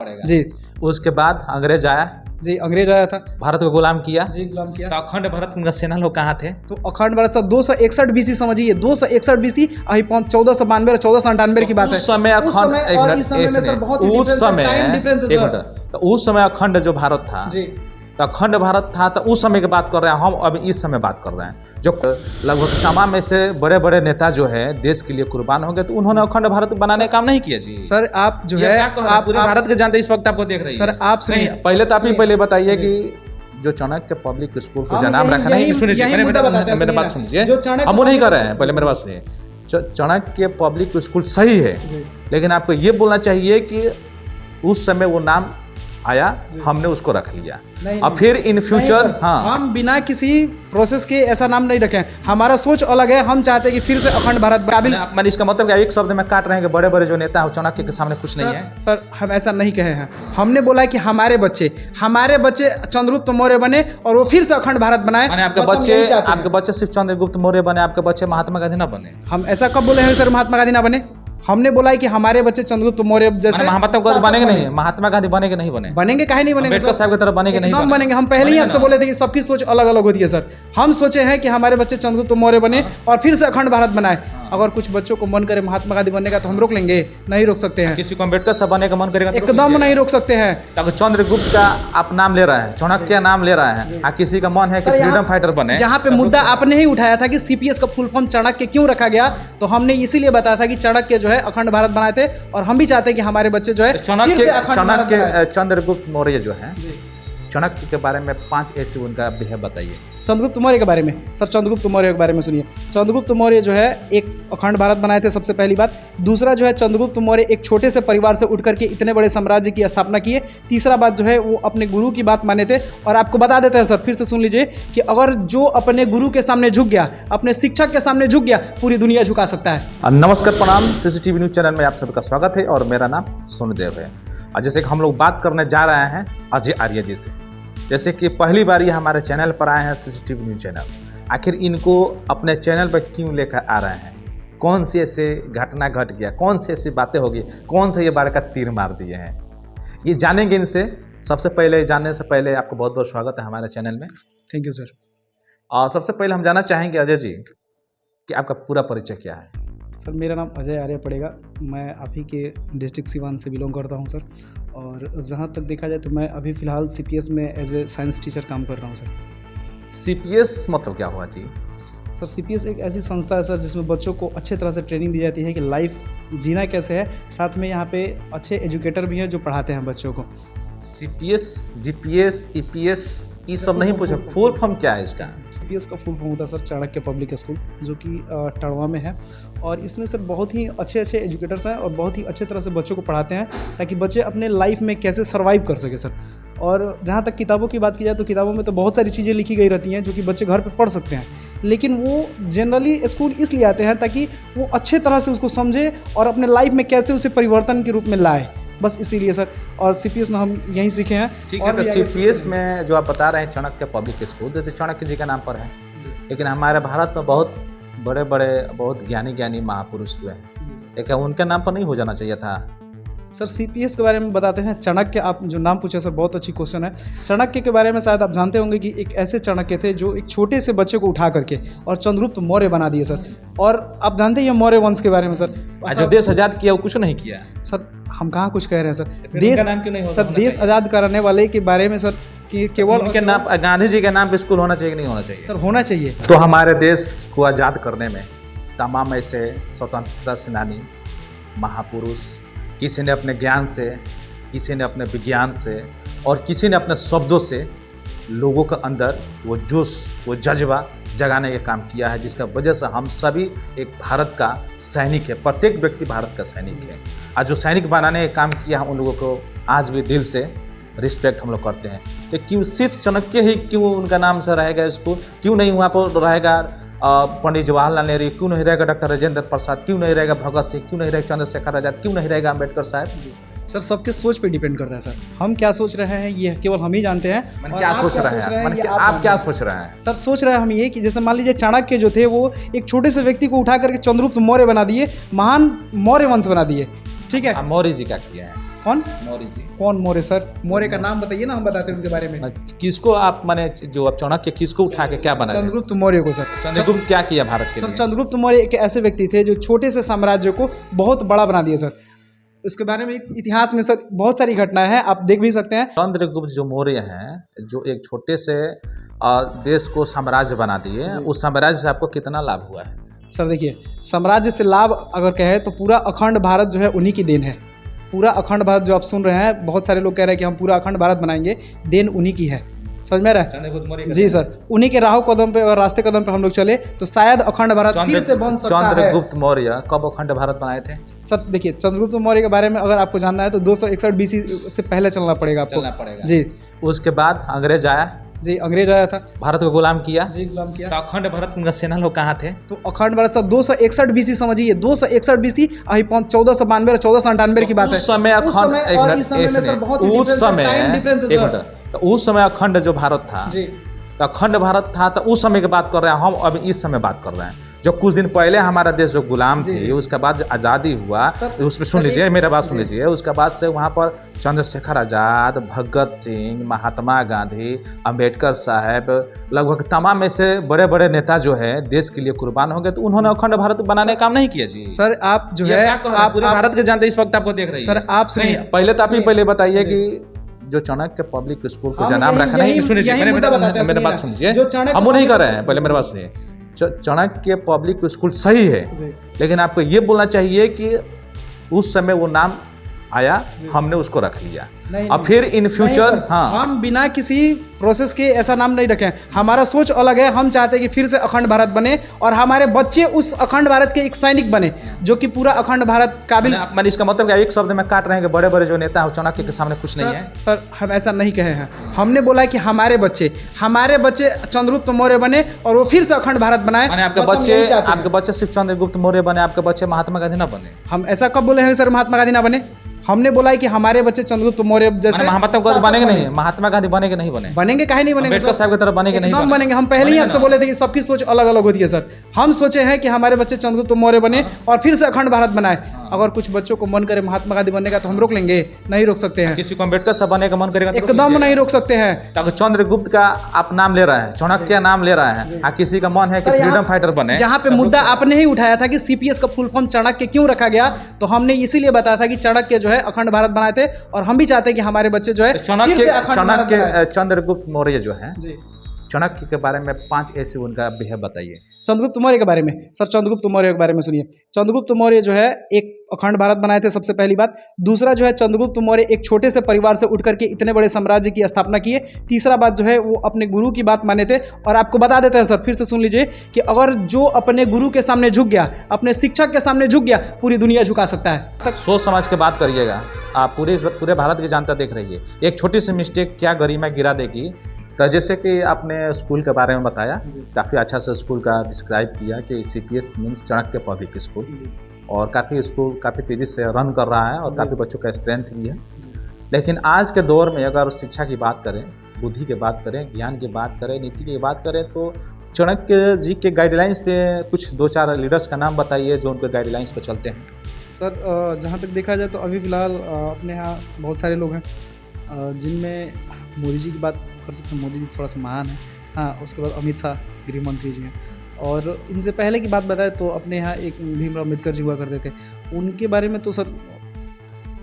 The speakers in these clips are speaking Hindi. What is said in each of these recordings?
पड़ेगा जी। उसके बाद अंग्रेज आया, जी, अंग्रेज आया था भारत को गुलाम किया। जी, गुलाम किया। तो अखंड भारत उनका सेना लोग कहाँ थे? तो अखंड भारत सर 261 बीसी समझिए, 261 बीसी, अभी 1492 1498 की बात है। उस समय उस अखंड समय और इस समय में सर बहुत ही उस difference है, समय time difference है एक सर। मिनट, तो उस समय अखंड जो भारत था, जी, तो अखंड भारत था, तो उस समय की बात कर रहे हैं हम, अभी इस समय बात कर रहे हैं। जो लगभग तमाम में से बड़े बड़े नेता जो है देश के लिए कुर्बान हो गए, तो उन्होंने अखंड भारत बनाने का काम नहीं किया जी। सर आप जो ये है क्या कह रहे हैं? पूरे भारत के जानते इस वक्त आपको देख रही है सर, आप सुनिए। नहीं, पहले तो आप ही सुनिए। पहले बताइए जी। कि जो चाणक्य पब्लिक स्कूल को हम जो नाम यही- रखा नहीं, यही- सुनिए यही मेरे मुद्दा बताते हैं, मेरे बात सुनिए। सुनिए, जो चाणक्य हम वो नहीं कर रहे हैं, पब्लिक पहले मेरे बात सुनिए। चाणक्य पब्लिक स्कूल सही है, जी। लेकिन आपको ये बोलना चाहिए कि उस समय वो नाम आया, हमने उसको रख लिया, नहीं, और फिर इन नहीं फ्यूचर सर, हाँ हम बिना किसी प्रोसेस के ऐसा नाम नहीं रखे। हमारा सोच अलग है, हम चाहते हैं कि फिर से अखंड भारत काबिल। मैंने इसका मतलब क्या एक शब्द में काट रहे हैं कि बड़े बड़े जो नेता है चाणक्य के सामने कुछ नहीं है। सर हम ऐसा नहीं कहे हैं, हमने बोला है कि हमारे बच्चे चंद्रगुप्त मौर्य बने और वो फिर से अखंड भारत बनाए। माने आपके बस हम यही चाहते हैं। आपके बच्चे सिर्फ चंद्रगुप्त मौर्य बने, आपके बच्चे महात्मा गांधी ना बने? हम ऐसा कब बोले हैं सर महात्मा गांधी ना बने? हमने बोला है कि हमारे बच्चे चंद्रगुप्त मौर्य जैसे महात्मा गांधी बनेंगे नहीं, महात्मा गांधी बनेंगे नहीं बने? बनेंगे, काहे नहीं बनेंगे अम्बेडकर सर? साहब की तरह बनेंगे नहीं एकदम बनेंगे। हम पहले ही आपसे बोले थे कि सबकी सोच अलग अलग होती है सर। हम सोचे हैं कि हमारे बच्चे चंद्रगुप्त मौर्य बने और फिर से अखंड भारत बनाए। अगर कुछ बच्चों को मन करे महात्मा गांधी बनने का तो हम रोक लेंगे? नहीं रोक सकते हैं। किसी को अम्बेडकर साहब बनने का मन करेगा तो एकदम नहीं रोक सकते हैं। अगर चंद्रगुप्त का आप नाम ले रहे हैं, चाणक्य नाम ले रहे हैं, और किसी का मन है कि फ्रीडम फाइटर बने, यहाँ पे मुद्दा आपने ही उठाया था कि सीपीएस का फुल फॉर्म चाणक्य क्यों रखा गया, तो हमने इसीलिए बताया था कि चाणक्य जो है अखंड भारत बनाए थे और हम भी चाहते हैं कि हमारे बच्चे जो है फिर से अखंड भारत बनाए। चाणक्य चंद्रगुप्त मौर्य जो है, चाणक्य के बारे में 5 ऐसे उनका बिहेव बताइए। चंद्रगुप्त मौर्य के बारे में सर, चंद्रगुप्त मौर्य के बारे में सुनिए। चंद्रगुप्त मौर्य जो है एक अखंड भारत बनाए थे, सबसे पहली बात। दूसरा जो है चंद्रगुप्त मौर्य एक छोटे से परिवार से उठ करके इतने बड़े साम्राज्य की स्थापना किए। तीसरा बात जो है वो अपने गुरु की बात माने थे। और आपको बता देते हैं सर, फिर से सुन लीजिए कि अगर जो अपने गुरु के सामने झुक गया, अपने शिक्षक के सामने झुक गया, पूरी दुनिया झुका सकता है। नमस्कार, प्रणाम। सीसीटीवी न्यूज चैनल में आप सबका स्वागत है और मेरा नाम सोनदेव है। और जैसे कि हम लोग बात करने जा रहे हैं अजय आर्य जी से, जैसे कि पहली बार ये हमारे चैनल पर आए हैं सीसीटीवी न्यूज चैनल, आखिर इनको अपने चैनल पर क्यों लेकर आ रहे हैं? कौन सी ऐसे घटना घट गया, कौन सी ऐसी बातें होगी, कौन सा ये बार का तीर मार दिए हैं, ये जानेंगे इनसे। सबसे पहले जानने से पहले आपको बहुत बहुत स्वागत है हमारे चैनल में। Thank you sir. और सबसे पहले हम जानना चाहेंगे अजय जी कि आपका पूरा परिचय क्या है? सर मेरा नाम अजय आर्य पड़ेगा। मैं आप ही के डिस्ट्रिक्ट सिवान से बिलोंग करता हूं सर। और जहां तक देखा जाए तो मैं अभी फ़िलहाल सीपीएस में एज ए साइंस टीचर काम कर रहा हूं सर। सीपीएस मतलब क्या हुआ जी? सर सीपीएस एक ऐसी संस्था है सर जिसमें बच्चों को अच्छे तरह से ट्रेनिंग दी जाती है कि लाइफ जीना कैसे है। साथ में यहाँ पे अच्छे एजुकेटर भी हैं जो पढ़ाते हैं बच्चों को। सीपीएस, जीपीएस, ईपीएस ये सब नहीं पूछा, फुल फॉर्म क्या है इसका? सीपीएस का फुल फॉर्म होता है सर चाणक्य पब्लिक स्कूल, जो कि टड़वा में है। और इसमें सर बहुत ही अच्छे एजुकेटर्स हैं और बहुत ही अच्छे तरह से बच्चों को पढ़ाते हैं ताकि बच्चे अपने लाइफ में कैसे सर्वाइव कर सके सर। और जहाँ तक किताबों की बात की जाए तो किताबों में तो बहुत सारी चीज़ें लिखी गई रहती हैं जो कि बच्चे घर पे पढ़ सकते हैं, लेकिन वो जनरली स्कूल इसलिए आते हैं ताकि वो अच्छे तरह से उसको समझे और अपने लाइफ में कैसे उसे परिवर्तन के रूप में लाए, बस इसीलिए सर। और सीपीएस में हम यहीं सीखे हैं। ठीक है, तो सीपीएस में जो आप बता रहे हैं चाणक्य पब्लिक स्कूल, तो चाणक्य जी के नाम पर है, लेकिन हमारे भारत में बहुत बड़े बड़े बहुत ज्ञानी महापुरुष हुए हैं, तो क्या उनके नाम पर नहीं हो जाना चाहिए था? सर सीपीएस के बारे में बताते हैं। चाणक्य, आप जो नाम पूछे सर बहुत अच्छी क्वेश्चन है। चाणक्य के बारे में शायद आप जानते होंगे कि एक ऐसे चाणक्य थे जो एक छोटे से बच्चे को उठा करके और चंद्रगुप्त मौर्य बना दिए सर। और आप जानते हैं मौर्य वंश के बारे में सर, जो देश आजाद किया वो कुछ नहीं किया सर। हम कहाँ कुछ कह रहे हैं सर, देश नाम क्यों नहीं सर देश आज़ाद कराने वाले के बारे में सर कि केवल उनके नाम, गांधी जी के नाम पे स्कूल होना चाहिए कि नहीं होना चाहिए? सर होना चाहिए। तो हमारे देश को आज़ाद करने में तमाम ऐसे स्वतंत्रता सेनानी महापुरुष, किसी ने अपने ज्ञान से, किसी ने अपने विज्ञान से और किसी ने अपने शब्दों से लोगों के अंदर वो जोश, वो जज्बा जगाने का काम किया है, जिसका वजह से हम सभी एक भारत का सैनिक है, प्रत्येक व्यक्ति भारत का सैनिक है। और जो सैनिक बनाने का काम किया उन लोगों को आज भी दिल से रिस्पेक्ट हम लोग करते हैं। तो क्यों सिर्फ चाणक्य ही क्यों उनका नाम से रहेगा स्कूल? क्यों नहीं वहाँ पर रहेगा पंडित जवाहरलाल नेहरू? क्यों नहीं रहेगा डॉक्टर राजेंद्र प्रसाद? क्यों नहीं रहेगा भगत सिंह? क्यों नहीं रहेगा चंद्रशेखर आजाद? क्यों नहीं रहेगा अम्बेडकर साहब? सर सबके सोच पे डिपेंड करता है सर। हम क्या सोच रहे हैं ये केवल हम ही जानते हैं। क्या सोच रहे हैं आप क्या सोच रहे हैं? सर सोच रहे हैं हम ये कि जैसे मान लीजिए चाणक्य जो थे वो एक छोटे से व्यक्ति को उठा करके चंद्रगुप्त मौर्य बना दिए, महान मौर्य वंश बना दिए। ठीक है, मौर्य जी क्या किया है? कौन मौर्य जी। कौन मौर्य सर? मौर्य का नाम बताइए ना, हम बताते हैं उनके बारे में। किसको आप माने जो अब चाणक्य किसको उठा के क्या बना? चंद्रगुप्त मौर्य को सर। चंद्रगुप्त क्या किया भारत के सर लिए? चंद्रगुप्त मौर्य एक ऐसे व्यक्ति थे जो छोटे से साम्राज्य को बहुत बड़ा बना दिया सर। उसके बारे में इतिहास में सर बहुत सारी घटनाएं हैं, आप देख भी सकते हैं। चंद्रगुप्त जो मौर्य हैं, जो एक छोटे से देश को साम्राज्य बना दिए, उस साम्राज्य से आपको कितना लाभ हुआ है? सर देखिए, साम्राज्य से लाभ अगर कहें तो पूरा अखंड भारत जो है उन्हीं की देन है। पूरा अखंड भारत जो आप सुन रहे हैं, बहुत सारे लोग कह रहे हैं कि हम पूरा अखंड भारत बनाएंगे, देन उन्हीं की है। समझ में रहा है? जी सर, उन्हीं के राह कदम पे और रास्ते कदम पे हम लोग चले तो शायद अखंड भारत फिर से बन सकता है। चंद्रगुप्त मौर्य कब अखंड भारत बनाए थे? सर देखिए, चंद्रगुप्त मौर्य के बारे में अगर आपको जानना है तो 261 बीसी से पहले चलना पड़ेगा आपको। जी। उसके बाद अंग्रेज आया। जी, अंग्रेज आया था, भारत को गुलाम किया। जी गुलाम किया। तो अखंड भारत उनका सेना लोग कहाँ थे? तो अखंड भारत सर 261 बीसी समझिए, 261 बीसी 1492 और 1498 की बात है। उस समय अखंड, और इस समय में सर बहुत ही टाइम डिफरेंस है सर। तो उस समय अखंड जो भारत था, जी, तो अखंड भारत था, तो उस समय की बात कर रहे हैं हम। अभी इस समय बात कर रहे हैं जो कुछ दिन पहले हमारा देश जो गुलाम थी, उसके बाद आज़ादी हुआ, उसमें सुन लीजिए, मेरा बात सुन लीजिए। उसके बाद से वहाँ पर चंद्रशेखर आज़ाद, भगत सिंह, महात्मा गांधी, अंबेडकर साहब, लगभग तमाम ऐसे बड़े बड़े नेता जो है देश के लिए कुर्बान हो गए। तो उन्होंने अखंड भारत बनाने का काम नहीं किया जी। सर आप जो है आप पूरे भारत के जानते, इस वक्त आपको देख रही है सर। आप पहले तो आप ही पहले बताइए कि जो चाणक्य पब्लिक स्कूल को नाम रखा नहीं, सुनिए मेरे बात सुनिए, हम वो नहीं कर रहे हैं, पहले मेरे बात सुनिए। चाणक्य पब्लिक स्कूल सही है, लेकिन आपको ये बोलना चाहिए कि उस समय वो नाम आया, हमने उसको रख लिया। अब फिर इन फ्यूचर हम बिना किसी प्रोसेस के ऐसा नाम नहीं रखें। हमारा सोच अलग है, हम चाहते हैं कि फिर से अखंड भारत बने और हमारे बच्चे उस अखंड भारत के एक सैनिक बने जो कि पूरा अखंड भारत काबिल। मैंने इसका मतलब क्या एक शब्द में काट रहे हैं कि बड़े बड़े जो नेता है चाणक्य के सामने कुछ नहीं है? सर हम ऐसा नहीं कहे हैं, हमने बोला कि हमारे बच्चे चंद्रगुप्त मौर्य बने और वो फिर से अखंड भारत बनाए। आपके बच्चे सिर्फ चंद्रगुप्त मौर्य बने, आपके बच्चे महात्मा गांधी ना बने? हम ऐसा कब बोले हैं सर महात्मा गांधी ना बने? हमने बोला है कि हमारे बच्चे चंद्रगुप्त मौर्य जैसे महात्मा गांधी बनेंगे नहीं, महात्मा गांधी बनेंगे नहीं बने? बनेंगे, काहे नहीं बनेंगे? अंबेडकर साहब की तरह बनेंगे नहीं बनेंगे। हम पहले ही आपसे बोले थे कि सबकी सोच अलग अलग होती है सर। हम सोचे हैं कि हमारे बच्चे चंद्रगुप्त मौर्य बने और फिर से अखंड भारत बनाए। अगर कुछ बच्चों को मन करे महात्मा गांधी बनने का तो हम रोक लेंगे? नहीं रोक सकते हैं। किसी को अंबेडकर साहब बनने का मन करेगा एकदम नहीं रोक सकते हैं। तो चंद्रगुप्त का आप नाम ले रहे हैं, चाणक्य नाम ले रहे हैं, किसी का मन है कि फ्रीडम फाइटर बने। यहाँ पे मुद्दा आपने ही उठाया था कि सीपीएस का फुल फॉर्म चाणक्य क्यों रखा गया, तो हमने इसीलिए बताया था कि चाणक्य जो है अखंड भारत बनाए थे और हम भी चाहते हैं कि हमारे बच्चे जो है चाणक्य चंद्रगुप्त मौर्य जो है, चाणक्य के बारे में 5 ऐसे उनका बिहेव बताइए। चंद्रगुप्त मौर्य के बारे में सर, चंद्रगुप्त मौर्य के बारे में सुनिए। चंद्रगुप्त मौर्य जो है एक अखंड भारत बनाए थे, सबसे पहली बात। दूसरा जो है, चंद्रगुप्त मौर्य एक छोटे से परिवार से उठ करके इतने बड़े साम्राज्य की स्थापना किए। तीसरा बात जो है, वो अपने गुरु की बात माने थे। और आपको बता देते हैं सर, फिर से सुन लीजिए कि अगर जो अपने गुरु के सामने झुक गया, अपने शिक्षक के सामने झुक गया, पूरी दुनिया झुका सकता है। सोच समझ के बात करिएगा। आप पूरे भारत की जनता देख रही है, एक छोटी सी मिस्टेक क्या गरिमा गिरा देगी। तो जैसे कि आपने स्कूल के बारे में बताया, काफ़ी अच्छा से स्कूल का डिस्क्राइब किया कि CPS means Chanakya public school, और काफ़ी स्कूल काफ़ी तेज़ी से रन कर रहा है और काफ़ी बच्चों का स्ट्रेंथ भी है। लेकिन आज के दौर में अगर शिक्षा की बात करें, बुद्धि की बात करें, ज्ञान की बात करें, नीति की बात करें, तो चाणक्य जी के गाइडलाइंस पे कुछ 2-4 लीडर्स का नाम बताइए जो उनके गाइडलाइंस पे चलते हैं। सर जहाँ तक देखा जाए तो अभी फ़िलहाल अपने यहाँ बहुत सारे लोग हैं जिनमें मोदी जी की बात कर सकते हैं। मोदी जी थोड़ा सा महान है। हाँ, उसके बाद अमित शाह गृह मंत्री जी हैं। और इनसे पहले की बात बताएं तो अपने यहाँ एक भीमराव अम्बेडकर जी हुआ करते थे। उनके बारे में तो सर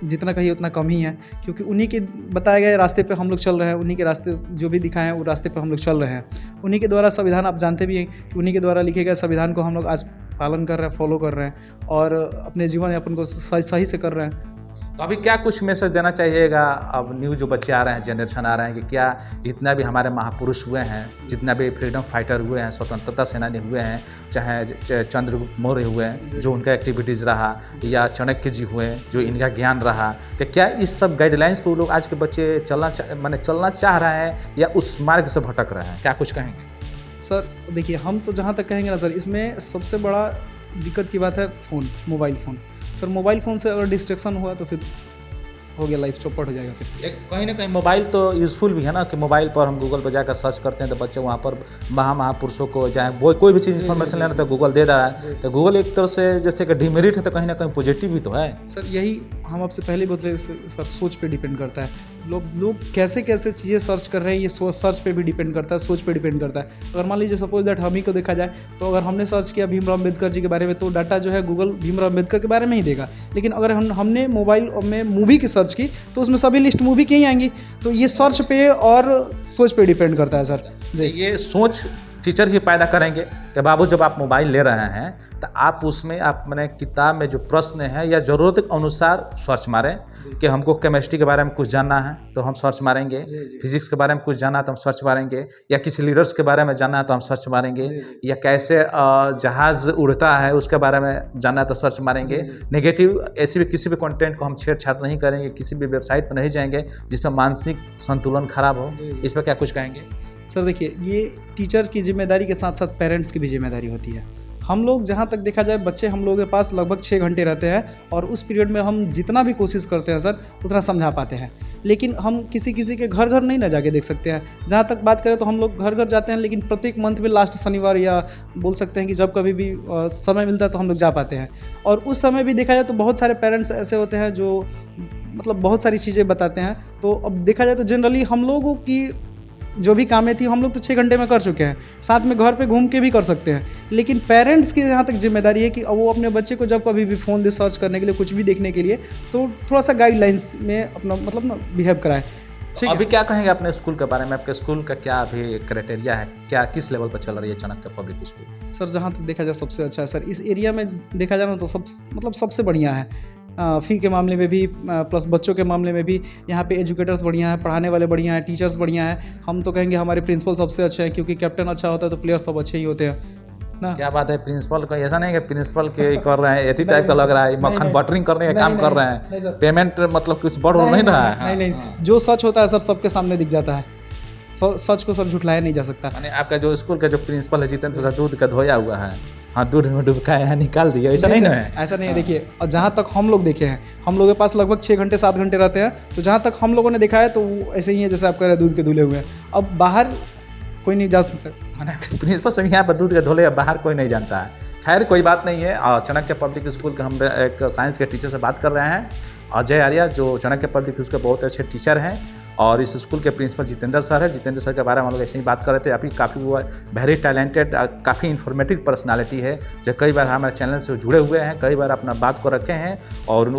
जितना कहिए उतना कम ही है, क्योंकि उन्हीं के बताए गए रास्ते पे हम लोग चल रहे हैं। उन्हीं के रास्ते जो भी दिखाए हैं वो रास्ते पे हम लोग चल रहे हैं। उन्हीं के द्वारा संविधान, आप जानते भी हैं कि उन्हीं के द्वारा लिखे गए संविधान को हम लोग आज पालन कर रहे हैं, फॉलो कर रहे हैं और अपने जीवन यापन को सही से कर रहे हैं। तो अभी क्या कुछ मैसेज देना चाहिएगा अब न्यू जो बच्चे आ रहे हैं, जनरेशन आ रहे हैं, कि क्या जितना भी हमारे महापुरुष हुए हैं, जितना भी फ्रीडम फाइटर हुए हैं, स्वतंत्रता सेनानी हुए हैं, चाहे चंद्रगुप्त मौर्य हुए हैं जो उनका एक्टिविटीज़ रहा, या चाणक्य जी हुए जो इनका ज्ञान रहा, तो क्या इस सब गाइडलाइंस पर लोग आज के बच्चे चलना चाह रहे हैं या उस मार्ग से भटक रहे हैं? क्या कुछ कहेंगे सर? देखिए, हम तो जहाँ तक कहेंगे ना सर, इसमें सबसे बड़ा दिक्कत की बात है phone, mobile phone. Sir mobile phone से अगर डिस्ट्रैक्शन हुआ तो फिर हो गया, लाइफ चौपट हो जाएगा। फिर कहीं ना कहीं मोबाइल तो यूज़फुल भी है ना, कि मोबाइल पर हम गूगल पर जाकर सर्च करते हैं तो बच्चे वहाँ पर महापुरुषों को चाहे वो कोई भी चीज़ इन्फॉर्मेशन लेना तो गूगल दे रहा है। तो गूगल एक तरह से जैसे कि डिमेरिट है तो कहीं ना कहीं पॉजिटिव भी तो है। सर यही हम आपसे पहले ही बोलते सर, सोच पे डिपेंड करता है। लोग कैसे कैसे चीज़ें सर्च कर रहे हैं, ये सर्च पे भी डिपेंड करता है, सोच पे डिपेंड करता है। अगर मान लीजिए सपोज दैट हम ही को देखा जाए, तो अगर हमने सर्च किया भीमराव अम्बेडकर जी के बारे में, तो डाटा जो है गूगल भीमराव अम्बेडकर के बारे में ही देगा। लेकिन अगर हमने मोबाइल में मूवी की सर्च की, तो उसमें सभी लिस्ट मूवी की ही आएंगी। तो ये सर्च पे और सोच पे डिपेंड करता है सर जी। ये सोच टीचर ही पैदा करेंगे कि बाबू जब आप मोबाइल ले रहे हैं तो आप उसमें आप मैंने किताब में जो प्रश्न है या ज़रूरत के अनुसार सर्च मारें कि हमको केमिस्ट्री के बारे में कुछ जानना है तो हम सर्च मारेंगे, फिजिक्स के बारे में कुछ जानना है तो हम सर्च मारेंगे, या किसी लीडर्स के बारे में जानना है तो हम सर्च मारेंगे, या कैसे जहाज़ उड़ता है उसके बारे में जानना है तो सर्च मारेंगे। नेगेटिव ऐसी भी किसी भी कंटेंट को हम छेड़छाड़ नहीं करेंगे, किसी भी वेबसाइट पर नहीं जाएंगे जिसमें मानसिक संतुलन खराब हो। इस पर क्या कुछ कहेंगे? सर देखिए, ये टीचर की जिम्मेदारी के साथ साथ पेरेंट्स की भी जिम्मेदारी होती है। हम लोग जहाँ तक देखा जाए, बच्चे हम लोगों के पास लगभग 6 घंटे रहते हैं और उस पीरियड में हम जितना भी कोशिश करते हैं सर उतना समझा पाते हैं। लेकिन हम किसी के घर नहीं ना जाके देख सकते हैं। जहाँ तक बात करें तो हम लोग घर जाते हैं, लेकिन प्रत्येक मंथ में लास्ट शनिवार या बोल सकते हैं कि जब कभी भी समय मिलता है तो हम लोग जा पाते हैं। और उस समय भी देखा जाए तो बहुत सारे पेरेंट्स ऐसे होते हैं जो मतलब बहुत सारी चीज़ें बताते हैं। तो अब देखा जाए तो जनरली हम लोगों की जो भी कामें थी हम लोग तो 6 घंटे में कर चुके हैं, साथ में घर पे घूम के भी कर सकते हैं। लेकिन पेरेंट्स की जहाँ तक जिम्मेदारी है कि वो अपने बच्चे को जब कभी भी फ़ोन दे सर्च करने के लिए, कुछ भी देखने के लिए, तो थोड़ा सा गाइडलाइंस में अपना मतलब ना बिहेव कराएं। तो अभी क्या कहेंगे अपने स्कूल के बारे में? आपके स्कूल का क्या अभी क्राइटेरिया है, क्या किस लेवल पर चल रही है चाणक्य पब्लिक स्कूल? सर जहाँ तक देखा जाए सबसे अच्छा है सर, इस एरिया में देखा जाए ना तो सबसे बढ़िया है। फ़ी के मामले में भी प्लस बच्चों के मामले में भी यहाँ पे एजुकेटर्स बढ़िया हैं, पढ़ाने वाले बढ़िया हैं, टीचर्स बढ़िया हैं। हम तो कहेंगे हमारे प्रिंसिपल सबसे अच्छे हैं, क्योंकि कैप्टन अच्छा होता है तो प्लेयर सब अच्छे ही होते हैं ना। क्या बात है, प्रिंसिपल का ऐसा नहीं है कि प्रिंसिपल के कर रहे हैं, इसी टाइप का लग रहा है, मक्खन बटरिंग करने का काम कर रहे हैं, पेमेंट मतलब कुछ बढ़ नहीं रहा है। नहीं, जो सच होता है सर सबके सामने दिख जाता है। सच को सर झुठलाया नहीं जा सकता। यानी आपका जो स्कूल का जो प्रिंसिपल है जितेंद्र सर, दूध का धोया हुआ है, हाँ दूध में डुबकाया है, निकाल दिया, ऐसा नहीं ना है? ऐसा नहीं है। देखिए, और जहाँ तक हम लोग देखे हैं, हम लोगों के पास लगभग 6 घंटे 7 घंटे रहते हैं, तो जहाँ तक हम लोगों ने देखा है तो वो ऐसे ही है जैसे आप कह रहे हैं दूध के धुले हुए हैं। अब बाहर कोई नहीं जा सकता, प्रिंसिपल सर यहाँ पर दूध के धोले बाहर कोई नहीं जानता है। खैर कोई बात नहीं है। चाणक्य पब्लिक स्कूल का हम एक साइंस के टीचर से बात कर रहे हैं, अजय आर्या, जो चाणक्य पब्लिक स्कूल के बहुत अच्छे टीचर हैं, और इस स्कूल के प्रिंसिपल जितेंद्र सर है। जितेंद्र सर के बारे में हम लोग ऐसे ही बात कर रहे थे। अभी काफ़ी वो वेरी टैलेंटेड, काफ़ी इन्फॉर्मेटिव पर्सनालिटी है, जो कई बार हमारे चैनल से जुड़े हुए हैं, कई बार अपना बात को रखे हैं, और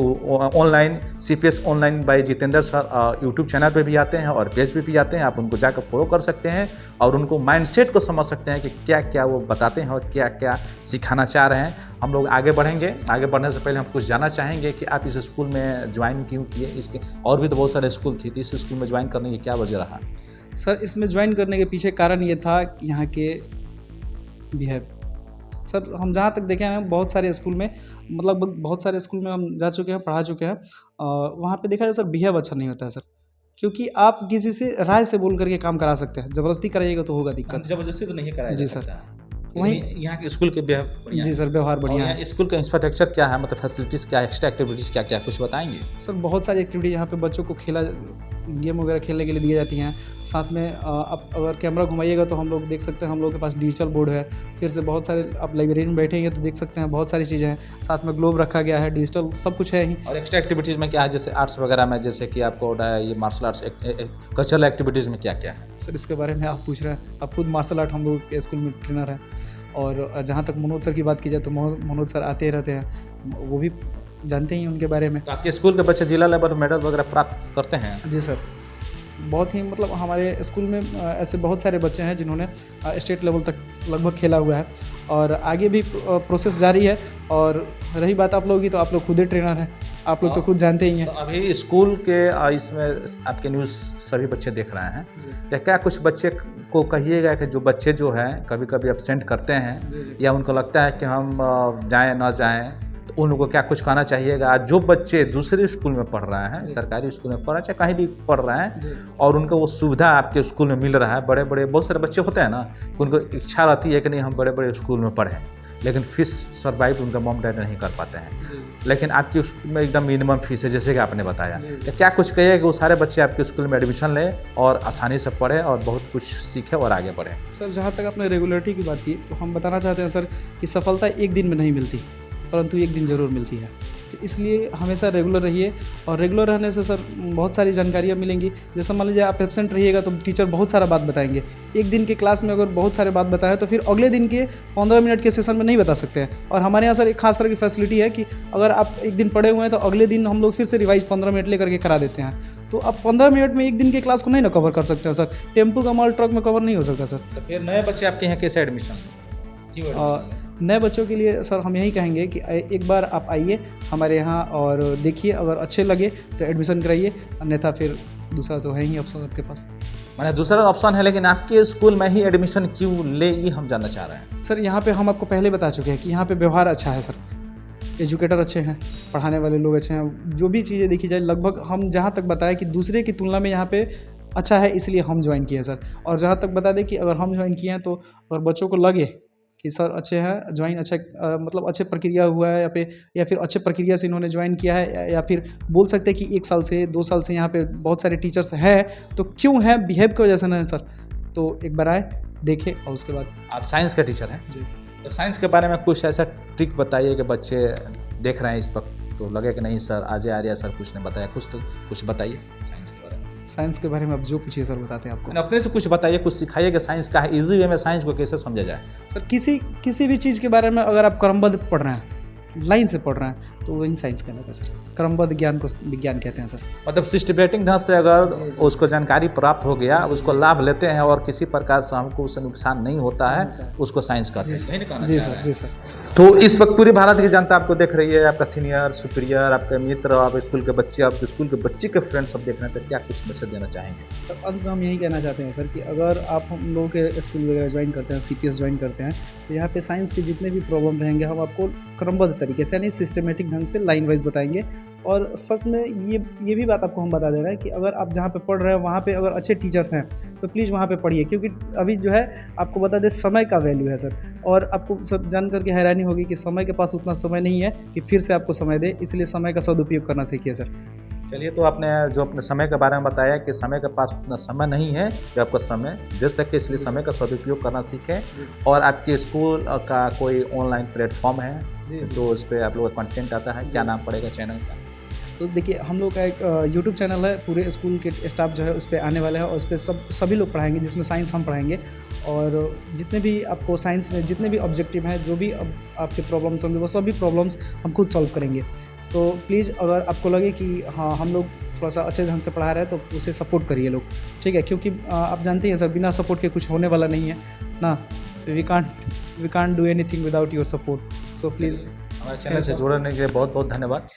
online CPS online by Jitendra sir YouTube channel पे भी आते हैं और पेज पे भी आते हैं। आप उनको जाकर फॉलो कर सकते हैं और उनको माइंडसेट को समझ सकते हैं कि क्या क्या वो बताते हैं और क्या क्या सिखाना चाह रहे हैं। हम लोग आगे बढ़ेंगे। आगे बढ़ने से पहले हम कुछ जानना चाहेंगे कि आप इस स्कूल में ज्वाइन क्यों किए? इसके और भी तो बहुत सारे स्कूल थी, तो इस स्कूल में ज्वाइन करने की क्या वजह रहा? सर इसमें ज्वाइन करने के पीछे कारण ये था कि यहाँ के बिहेव। सर हम जहाँ तक देखे हैं बहुत सारे स्कूल में, मतलब बहुत सारे स्कूल में हम जा चुके हैं, पढ़ा चुके हैं, वहाँ पे देखा जाए सर बिहेव अच्छा नहीं होता है सर। क्योंकि आप किसी से राय से बोल करके काम करा सकते हैं, ज़बरदस्ती कराइएगा तो होगा दिक्कत। जबरदस्ती तो नहीं कराया जी जा सर। सकता। वहीं यहाँ के स्कूल के बढ़िया जी है। सर, व्यवहार बढ़िया है। स्कूल का इंफ्रास्ट्रक्चर क्या है, मतलब फैसिलिटीज़ क्या है, एक्स्ट्रा एक्टिविटीज़ क्या क्या, कुछ बताएंगे? सर बहुत सारी एक्टिविटी यहाँ पे बच्चों को गेम वगैरह खेलने के लिए दी जाती हैं। साथ में आप अगर कैमरा घुमाइएगा तो हम लोग देख सकते हैं, हम लोग के पास डिजिटल बोर्ड है। फिर से बहुत सारे, आप लाइब्रेरी में बैठेंगे तो देख सकते हैं बहुत सारी चीज़ें हैं। साथ में ग्लोब रखा गया है, डिजिटल सब कुछ है ही। और एक्स्ट्रा एक्टिविटीज़ में क्या है, जैसे आर्ट्स वगैरह में, जैसे कि आपको ये मार्शल आर्ट्स, कल्चरल एक्टिविटीज़ में क्या क्या है? सर इसके बारे में आप पूछ रहे हैं, आप खुद मार्शल आर्ट हम लोग के स्कूल में ट्रेनर हैं। और जहाँ तक मनोज सर की बात की जाए तो मनोज सर आते ही रहते हैं, वो भी जानते ही उनके बारे में। तो आपके स्कूल के बच्चे जिला लेवल मेडल वगैरह प्राप्त करते हैं? जी सर, बहुत ही मतलब हमारे स्कूल में ऐसे बहुत सारे बच्चे हैं जिन्होंने स्टेट लेवल तक लगभग खेला हुआ है, और आगे भी प्रोसेस जारी है। और रही बात आप लोगों की, तो आप लोग खुद ही ट्रेनर हैं, आप लोग तो खुद जानते ही हैं। तो अभी स्कूल के इसमें आपके न्यूज़ सभी बच्चे देख रहे हैं, तो क्या कुछ बच्चे को कहिएगा कि जो बच्चे जो हैं कभी कभी एब्सेंट करते हैं या उनको लगता है कि हम जाएं ना जाएं, तो उन लोगों को क्या कुछ कहना चाहिएगा? जो बच्चे दूसरे स्कूल में पढ़ रहे हैं, सरकारी स्कूल में पढ़ रहे हैं, चाहे कहीं भी पढ़ रहे हैं, और उनको वो सुविधा आपके स्कूल में मिल रहा है, बड़े बड़े बहुत सारे बच्चे होते हैं ना, उनको इच्छा रहती है कि नहीं हम बड़े बड़े स्कूल में पढ़ें, लेकिन फीस सर्वाइव उनका मॉम डैड नहीं कर पाते हैं, लेकिन आपके स्कूल में एकदम मिनिमम फीस है जैसे कि आपने बताया। तो क्या कुछ कहिए कि वो सारे बच्चे आपके स्कूल में एडमिशन लें और आसानी से पढ़ें और बहुत कुछ सीखें और आगे बढ़ें? सर जहाँ तक आपने रेगुलरिटी की बात की, तो हम बताना चाहते हैं सर कि सफलता एक दिन में नहीं मिलती। परंतु एक दिन ज़रूर मिलती है। तो इसलिए हमेशा रेगुलर रहिए, और रेगुलर रहने से सर बहुत सारी जानकारियाँ मिलेंगी। जैसे मान लीजिए आप एब्सेंट रहिएगा तो टीचर बहुत सारा बात बताएंगे। एक दिन के क्लास में अगर बहुत सारे बात बताया तो फिर अगले दिन के 15 मिनट के सेशन में नहीं बता सकते हैं। और हमारे यहाँ सर एक खास तरह की फैसिलिटी है कि अगर आप एक दिन पढ़े हुए हैं तो अगले दिन हम लोग फिर से रिवाइज 15 मिनट लेकर के करा देते हैं। तो आप 15 मिनट में एक दिन के क्लास को नहीं ना कवर कर सकते हैं सर। टेम्पो का माल ट्रक में कवर नहीं हो सकता सर। तो फिर नए बच्चे आपके यहाँ कैसे एडमिशन, क्यों एडमिशन लें? नए बच्चों के लिए सर हम यही कहेंगे कि एक बार आप आइए हमारे यहाँ और देखिए, अगर अच्छे लगे तो एडमिशन कराइए, अन्यथा फिर दूसरा तो है ही ऑप्शन आपके पास। मैंने दूसरा ऑप्शन है, लेकिन आपके स्कूल में ही एडमिशन क्यों ले, ये हम जानना चाह रहे हैं। सर यहाँ पे हम आपको पहले बता चुके हैं कि यहाँ पे व्यवहार अच्छा है सर, एजुकेटर अच्छे हैं, पढ़ाने वाले लोग अच्छे हैं। जो भी चीज़ें देखी जाए लगभग हम जहाँ तक बताया कि दूसरे की तुलना में यहाँ पे अच्छा है, इसलिए हम ज्वाइन किए सर। और जहाँ तक बता दें कि अगर हम ज्वाइन किए हैं तो अगर बच्चों को लगे कि सर अच्छे हैं, ज्वाइन अच्छा मतलब अच्छे प्रक्रिया हुआ है या फिर अच्छे प्रक्रिया से इन्होंने ज्वाइन किया है, या फिर बोल सकते हैं कि 1 साल से 2 साल से यहाँ पे बहुत सारे टीचर्स हैं, तो क्यों है, बिहेव की वजह से नहीं सर। तो एक बार आए, देखें, और उसके बाद। आप साइंस का टीचर हैं जी। तो साइंस के बारे में कुछ ऐसा ट्रिक बताइए कि बच्चे देख रहे हैं इस वक्त तो लगे कि नहीं सर आज आर्या सर कुछ ने बताया, कुछ बताइए साइंस के बारे में। साइंस के बारे में आप जो पूछिए सर बताते हैं आपको। मैंने अपने से कुछ बताइए, कुछ सिखाइए कि साइंस का है, इजी वे में साइंस को कैसे समझा जाए। सर किसी भी चीज़ के बारे में अगर आप क्रमबद्ध पढ़ रहे हैं, लाइन से पढ़ रहे हैं, तो वही साइंस कहलाता है सर। क्रमबद्ध ज्ञान को विज्ञान कहते हैं सर। मतलब सिस्टमेटिक ढंग से अगर उसको जानकारी प्राप्त हो गया, उसको लाभ लेते हैं और किसी प्रकार से हमको उससे नुकसान नहीं होता है, उसको साइंस कहते हैं। जी सर, जी सर। तो इस वक्त पूरी भारत की जनता आपको देख रही है, आपका सीनियर सुपीरियर, आपके मित्र, आप स्कूल के बच्चे, आपके स्कूल के बच्चे के फ्रेंड्स सब देख रहे हैं, तो क्या कुछ मैसेज देना चाहेंगे? तो अंत में हम यही कहना चाहते हैं सर कि अगर आप हम लोगों के स्कूल वगैरह ज्वाइन करते हैं, CPS ज्वाइन करते हैं, तो यहाँ पे साइंस के जितने भी प्रॉब्लम रहेंगे हम आपको क्रमबद्ध तरीके से यानी सिस्टमेटिक ढंग से लाइन वाइज बताएंगे। और सच में ये भी बात आपको हम बता दे रहे हैं कि अगर आप जहाँ पे पढ़ रहे हैं वहाँ पे अगर अच्छे टीचर्स हैं तो प्लीज़ वहाँ पे पढ़िए, क्योंकि अभी जो है आपको बता दें समय का वैल्यू है सर। और आपको सब जान करके हैरानी होगी कि समय के पास उतना समय नहीं है कि फिर से आपको समय दे, इसलिए समय का सदुपयोग करना सीखिए सर। चलिए, तो आपने जो अपने समय के बारे में बताया कि समय के पास उतना समय नहीं है कि आपको समय दे सके, इसलिए समय का सदुपयोग करना सीखें। और आपके स्कूल का कोई ऑनलाइन प्लेटफॉर्म है जो उस पर आप लोग का कंटेंट आता है, क्या नाम पड़ेगा चैनल का? तो देखिए हम लोग का एक यूट्यूब चैनल है, पूरे स्कूल के स्टाफ जो है उस पर आने वाला है, और उस पर सभी लोग पढ़ाएंगे, जिसमें साइंस हम पढ़ाएंगे। और जितने भी आपको साइंस में जितने भी ऑब्जेक्टिव हैं, जो भी आपके प्रॉब्लम्स होंगे, वो सभी प्रॉब्लम्स हम खुद सॉल्व करेंगे। तो प्लीज़ अगर आपको लगे कि हाँ हम लोग थोड़ा सा अच्छे ढंग से पढ़ा रहे हैं तो उसे सपोर्ट करिए लोग, ठीक है? क्योंकि आप जानते हैं सर, बिना सपोर्ट के कुछ होने वाला नहीं है ना। We can't do anything without your support. So please हमारे चैनल से जुड़ने के लिए बहुत बहुत धन्यवाद।